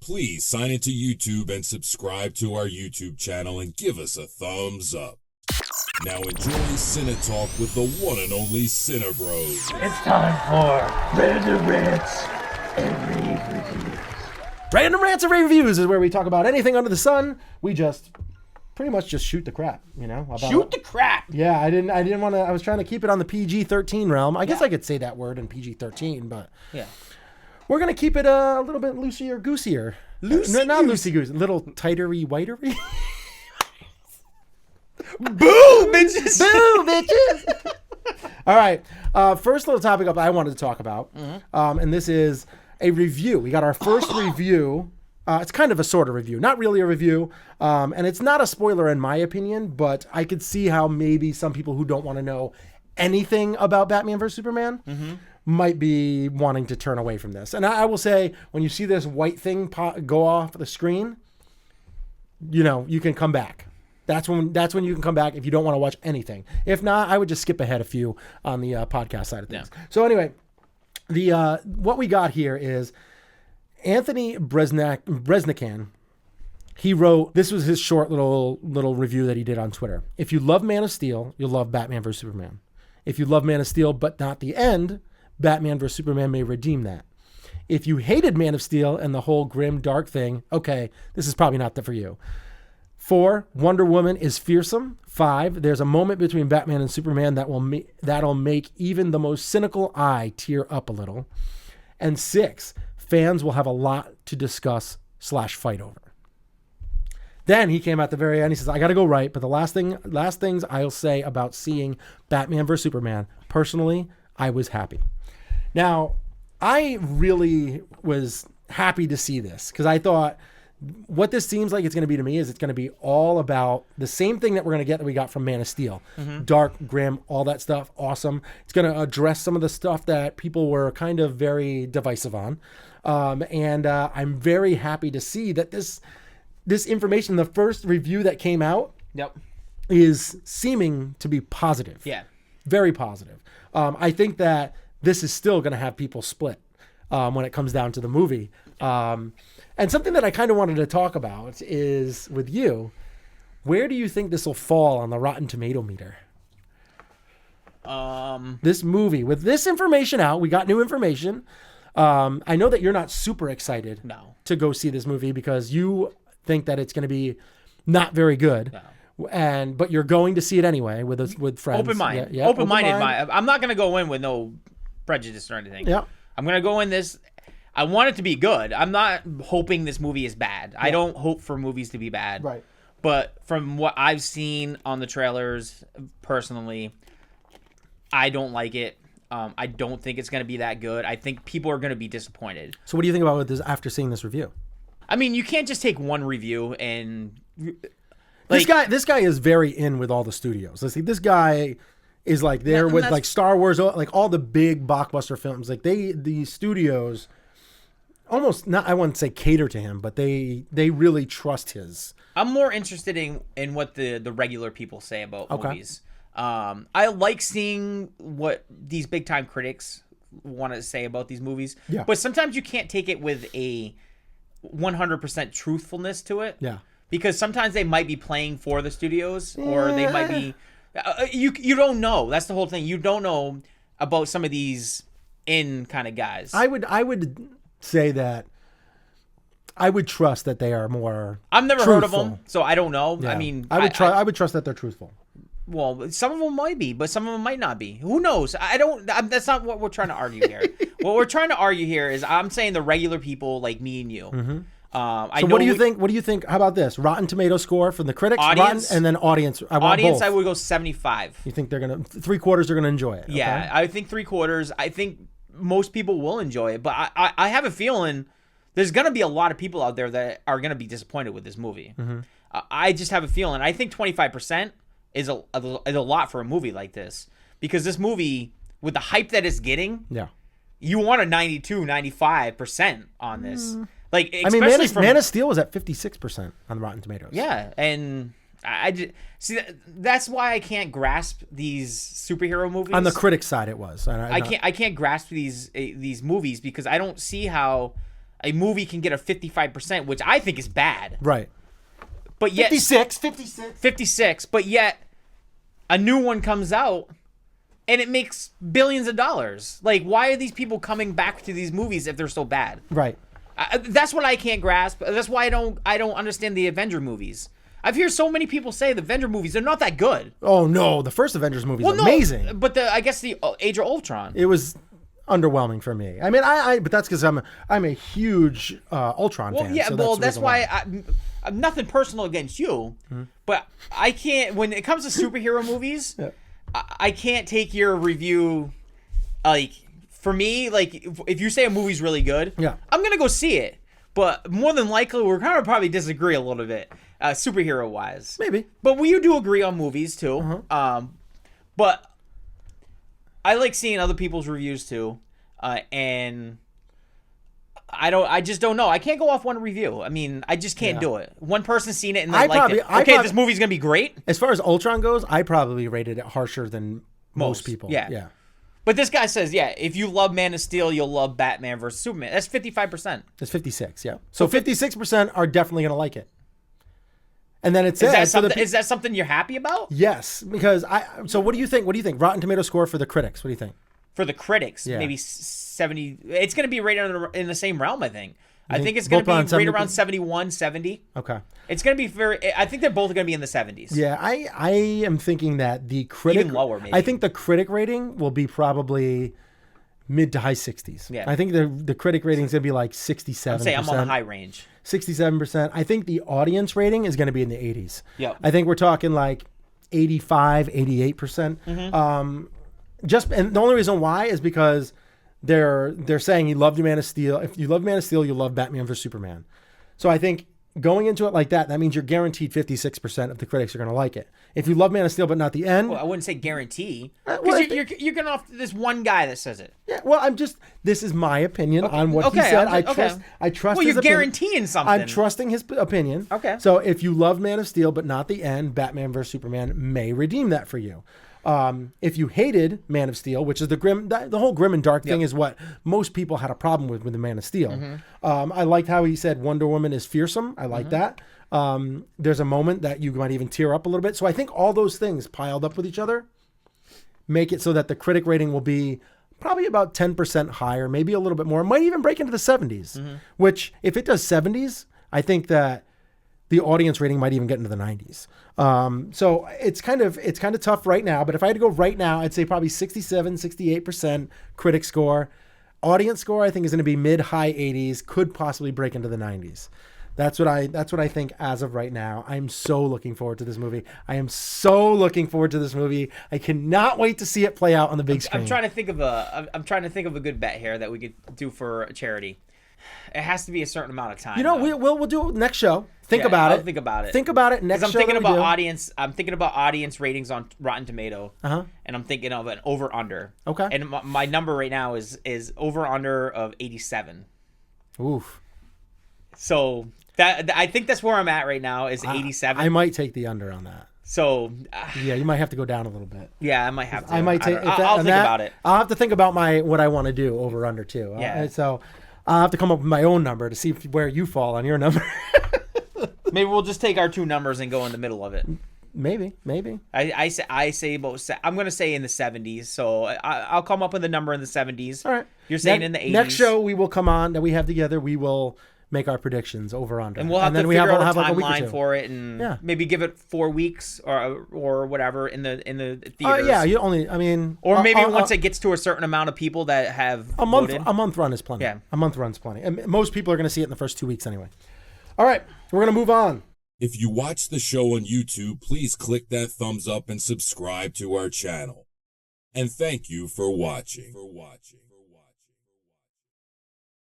please sign into YouTube and subscribe to our YouTube channel and give us a thumbs up. Now enjoy CineTalk with the one and only Cinebros. It's time for Random Rants and Rave Reviews. Random Rants and Rave Reviews is where we talk about anything under the sun. We just pretty much just shoot the crap, you know? Shoot the crap. Yeah, I didn't want to. I was trying to keep it on the PG-13 realm. I guess I could say that word in PG-13, but Yeah. we're gonna keep it a little bit loosier goosier. Not loosey goosey, a little tighter-y, whiter-y. Boo, bitches. Boo, bitches. All right. First little topic up I wanted to talk about, and this is a review. We got our first review. It's kind of a sort of review, not really a review, and it's not a spoiler in my opinion, but I could see how maybe some people who don't want to know anything about Batman vs. Superman might be wanting to turn away from this. And I will say, when you see this white thing go off the screen, you know, you can come back. That's when you can come back if you don't want to watch anything. If not, I would just skip ahead a few on the podcast side of things. Yeah. So anyway, the what we got here is Anthony Breznican. He wrote, this was his short little review that he did on Twitter. If you love Man of Steel, you'll love Batman vs. Superman. If you love Man of Steel but not the end, Batman vs. Superman may redeem that. If you hated Man of Steel and the whole grim dark thing, okay, this is probably not for you. 4, Wonder Woman is fearsome. 5, there's a moment between Batman and Superman that'll make even the most cynical eye tear up a little. And 6, fans will have a lot to discuss / fight over. Then he came at the very end. He says, I got to go right, but the last things I'll say about seeing Batman vs. Superman, personally, I was happy. Now, I really was happy to see this because I thought, what this seems like it's going to be to me is it's going to be all about the same thing that we're going to get that we got from Man of Steel. Dark, grim, all that stuff. Awesome. It's going to address some of the stuff that people were kind of very divisive on. And I'm very happy to see that this information, the first review that came out, is seeming to be positive. Yeah. Very positive. I think that this is still going to have people split when it comes down to the movie. And something that I kind of wanted to talk about is with you, where do you think this will fall on the Rotten Tomato meter? This movie, with this information out, we got new information. I know that you're not super excited to go see this movie because you think that it's going to be not very good. No. But you're going to see it anyway with friends. Open mind. Yeah, open-minded. I'm not going to go in with no prejudice or anything. Yeah. I'm going to go in this. I want it to be good. I'm not hoping this movie is bad. Yeah. I don't hope for movies to be bad. Right. But from what I've seen on the trailers, personally, I don't like it. I don't think it's going to be that good. I think people are going to be disappointed. So what do you think about this after seeing this review? I mean, you can't just take one review and... This guy is very in with all the studios. Let's see, this guy is like there with like Star Wars, like all the big blockbuster films. Like the studios almost not, I wouldn't say cater to him, but they really trust his. I'm more interested in what the regular people say about movies. I like seeing what these big time critics want to say about these movies. Yeah. But sometimes you can't take it with a 100% truthfulness to it. Yeah. Because sometimes they might be playing for the studios, or they might be. You don't know. That's the whole thing. You don't know about some of these kind of guys. I would say that I would trust that they are more. I've never truthful. Heard of them, so I don't know. Yeah. I mean, I would trust that they're truthful. Well, some of them might be, but some of them might not be. Who knows? That's not what we're trying to argue here. What we're trying to argue here is I'm saying the regular people like me and you. Mm-hmm. So what do you think? What do you think? How about this? Rotten Tomato score from the critics, audience, and then audience. I want audience, both. I would go 75. You think they're gonna 3/4 are gonna enjoy it? Yeah, okay? I think 3/4. I think most people will enjoy it, but I have a feeling there's gonna be a lot of people out there that are gonna be disappointed with this movie. Mm-hmm. I just have a feeling. I think 25% is a lot for a movie like this, because this movie, with the hype that it's getting, you want a 92, 95% on this. Like, I mean, Man of Steel was at 56% on Rotten Tomatoes. Yeah, and I just, see, that's why I can't grasp these superhero movies. On the critic side, it was. I can't grasp these movies because I don't see how a movie can get a 55%, which I think is bad. Right. But yet 56. But yet a new one comes out and it makes billions of dollars. Like, why are these people coming back to these movies if they're so bad? Right. That's what I can't grasp. That's why I don't understand the Avenger movies. I've heard so many people say the Avenger movies are not that good. Oh no, the first Avengers movie is amazing. But I guess the Age of Ultron. It was underwhelming for me. I mean, but that's because I'm a huge Ultron fan. Yeah, so that's why I'm nothing personal against you, but I can't. When it comes to superhero movies, I can't take your review. Like, for me, like if you say a movie's really good, I'm gonna go see it. But more than likely, we're gonna probably disagree a little bit, superhero wise. Maybe. But we do agree on movies too. But I like seeing other people's reviews too, and I just don't know. I can't go off one review. I mean, I just can't do it. One person's seen it and they liked it. Okay, this movie's gonna be great. As far as Ultron goes, I probably rated it harsher than most people. Yeah. But this guy says, if you love Man of Steel, you'll love Batman versus Superman. That's 55%. That's 56. Yeah. So 56% are definitely gonna like it. And then it says, is that something you're happy about? Yes, because So what do you think? What do you think? Rotten Tomato score for the critics. What do you think? For the critics, maybe 70. It's going to be rated in the same realm, I think. I think it's going to be rated around 71, 70. Okay. It's going to be I think they're both going to be in the 70s. Yeah, I am thinking that the critic... Even lower, maybe. I think the critic rating will be probably mid to high 60s. Yeah. I think the critic rating is going to be like 67%. I'm saying I'm on the high range. 67%. I think the audience rating is going to be in the 80s. Yep. I think we're talking like 85, 88%. And the only reason why is because they're saying you loved Man of Steel. If you love Man of Steel, you'll love Batman vs Superman. So I think going into it like that means you're guaranteed 56% of the critics are going to like it. If you love Man of Steel but not the end, well, I wouldn't say guarantee because you're getting off this one guy that says it. Yeah, well, this is my opinion on what he said. I trust. Well, his you're guaranteeing something. I'm trusting his opinion. Okay. So if you love Man of Steel but not the end, Batman vs Superman may redeem that for you. If you hated Man of Steel, which is the whole grim and dark thing is what most people had a problem with the Man of Steel. I liked how he said Wonder Woman is fearsome. I like that. There's a moment that you might even tear up a little bit. So I think all those things piled up with each other make it so that the critic rating will be probably about 10% higher, maybe a little bit more. It might even break into the 70s, which if it does 70s, I think that the audience rating might even get into the 90s. So it's kind of tough right now, but if I had to go right now, I'd say probably 67, 68% critic score. Audience score, I think, is going to be mid-high 80s, could possibly break into the 90s. That's what I think as of right now. I'm so looking forward to this movie. I cannot wait to see it play out on the big screen. I'm trying to think of a good bet here that we could do for a charity. It has to be a certain amount of time. You know, we'll do it next show. Think about it. Think about it. Think about it next show. I'm thinking about audience. I'm thinking about audience ratings on Rotten Tomato. And I'm thinking of an over under. Okay. And my number right now is over under of 87. Oof. So that I think that's where I'm at right now is 87. I might take the under on that. So yeah, you might have to go down a little bit. Yeah, I might have to. I might take. I'll think about it. I'll have to think about what I want to do over under too. Yeah. So I'll have to come up with my own number to see where you fall on your number. Maybe we'll just take our two numbers and go in the middle of it. Maybe. I say about. I'm gonna say in the 70s. So I'll come up with a number in the 70s. All right. You're saying in the 80s. Next show we will come on that we have together. We will make our predictions over under, and we'll have to figure out a timeline for it, and maybe give it 4 weeks or whatever in the theaters. Yeah, you only. I mean, or maybe once it gets to a certain amount of people that have a month. voted. A month run is plenty. Yeah, a month run's plenty. And most people are going to see it in the first 2 weeks anyway. All right, we're going to move on. If you watch the show on YouTube, please click that thumbs up and subscribe to our channel. And thank you for watching.